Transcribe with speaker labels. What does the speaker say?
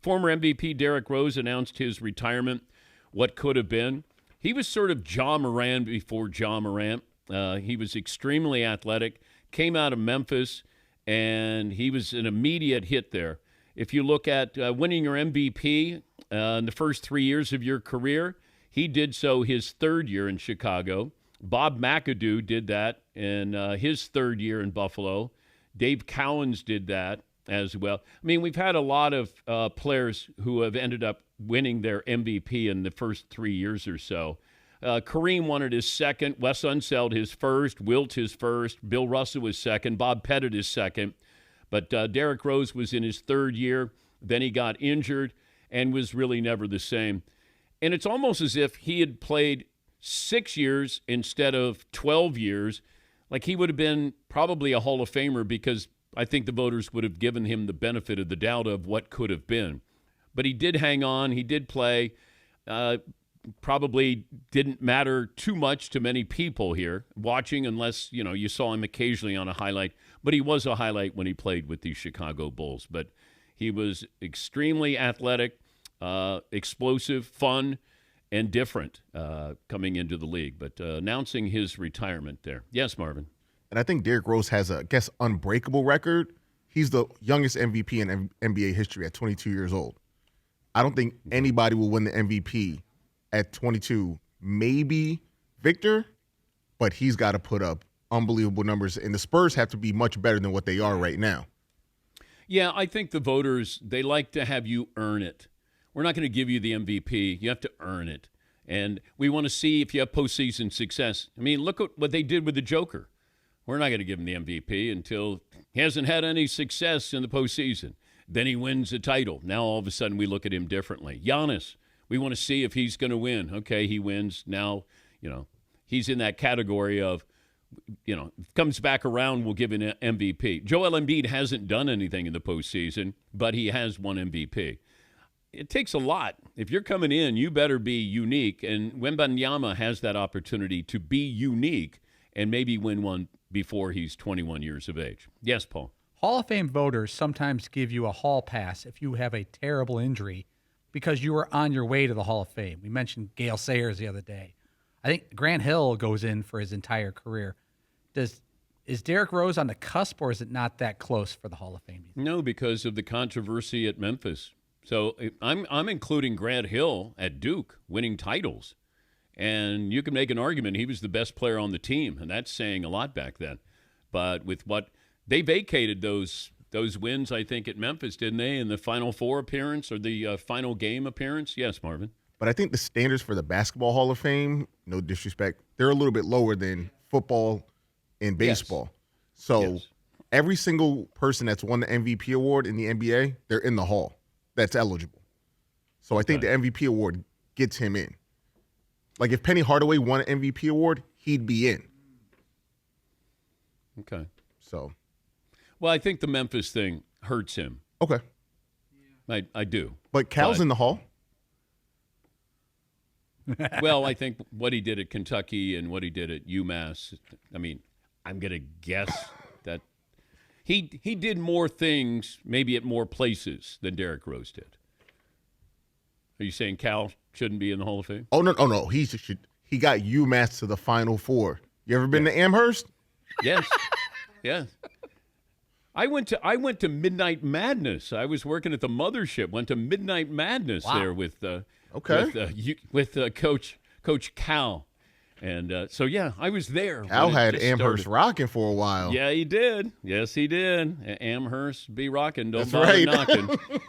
Speaker 1: Former MVP Derrick Rose announced his retirement. What could have been? He was sort of Ja Morant before Ja Morant. He was extremely athletic, came out of Memphis, and he was an immediate hit there. If you look at winning your MVP in the first 3 years of your career, he did so his third year in Chicago. Bob McAdoo did that in his third year in Buffalo. Dave Cowens did that as well. I mean, we've had a lot of players who have ended up winning their MVP in the first 3 years or so. Kareem won it his second. Wes Unseld his first. Wilt his first. Bill Russell was second. Bob Pettit his second. But Derrick Rose was in his third year. Then he got injured and was really never the same. And it's almost as if he had played 6 years instead of 12 years. Like he would have been probably a Hall of Famer because I think the voters would have given him the benefit of the doubt of what could have been. But he did hang on. He did play. Probably didn't matter too much to many people here watching unless, you saw him occasionally on a highlight. But he was a highlight when he played with the Chicago Bulls. But he was extremely athletic, explosive, fun, and different coming into the league. But announcing his retirement there. Yes, Marvin.
Speaker 2: And I think Derrick Rose has a, unbreakable record. He's the youngest MVP in NBA history at 22 years old. I don't think anybody will win the MVP at 22. Maybe Victor, but he's got to put up unbelievable numbers. And the Spurs have to be much better than what they are right now.
Speaker 1: Yeah, I think the voters, they like to have you earn it. We're not going to give you the MVP. You have to earn it. And we want to see if you have postseason success. I mean, look at what they did with the Joker. We're not going to give him the MVP until he hasn't had any success in the postseason. Then he wins a title. Now all of a sudden we look at him differently. Giannis, we want to see if he's going to win. Okay, he wins. Now, he's in that category of, comes back around, we'll give him an MVP. Joel Embiid hasn't done anything in the postseason, but he has won MVP. It takes a lot. If you're coming in, you better be unique. And Wembanyama has that opportunity to be unique and maybe win one before he's 21 years of age. Yes, Paul.
Speaker 3: Hall of Fame voters sometimes give you a hall pass if you have a terrible injury because you were on your way to the Hall of Fame. We mentioned Gale Sayers the other day. I think Grant Hill goes in for his entire career. Is Derrick Rose on the cusp, or is it not that close for the Hall of Fame?
Speaker 1: No, because of the controversy at Memphis. So I'm including Grant Hill at Duke winning titles. And you can make an argument he was the best player on the team, and that's saying a lot back then. But with what they vacated those wins, I think, at Memphis, didn't they, in the Final Four appearance or the final game appearance? Yes, Marvin.
Speaker 2: But I think the standards for the Basketball Hall of Fame, no disrespect, they're a little bit lower than football and baseball. Yes. So every single person that's won the MVP award in the NBA, they're in the Hall that's eligible. So I think the MVP award gets him in. Like if Penny Hardaway won an MVP award, he'd be in.
Speaker 1: Okay.
Speaker 2: So.
Speaker 1: Well, I think the Memphis thing hurts him.
Speaker 2: Okay.
Speaker 1: I do.
Speaker 2: But Cal's in the Hall.
Speaker 1: Well, I think what he did at Kentucky and what he did at UMass, I mean, I'm going to guess that he did more things maybe at more places than Derrick Rose did. Are you saying Cal shouldn't be in the Hall of Fame?
Speaker 2: Oh, no. He got UMass to the Final Four. You ever been to Amherst?
Speaker 1: Yes. Yes. I went to Midnight Madness. I was working at the mothership. Went to Midnight Madness there with Coach Cal, and so I was there.
Speaker 2: Cal had Amherst rocking for a while.
Speaker 1: Yeah, he did. Yes, he did. Amherst be rocking. Don't
Speaker 2: That's
Speaker 1: bother
Speaker 2: right.
Speaker 1: knocking.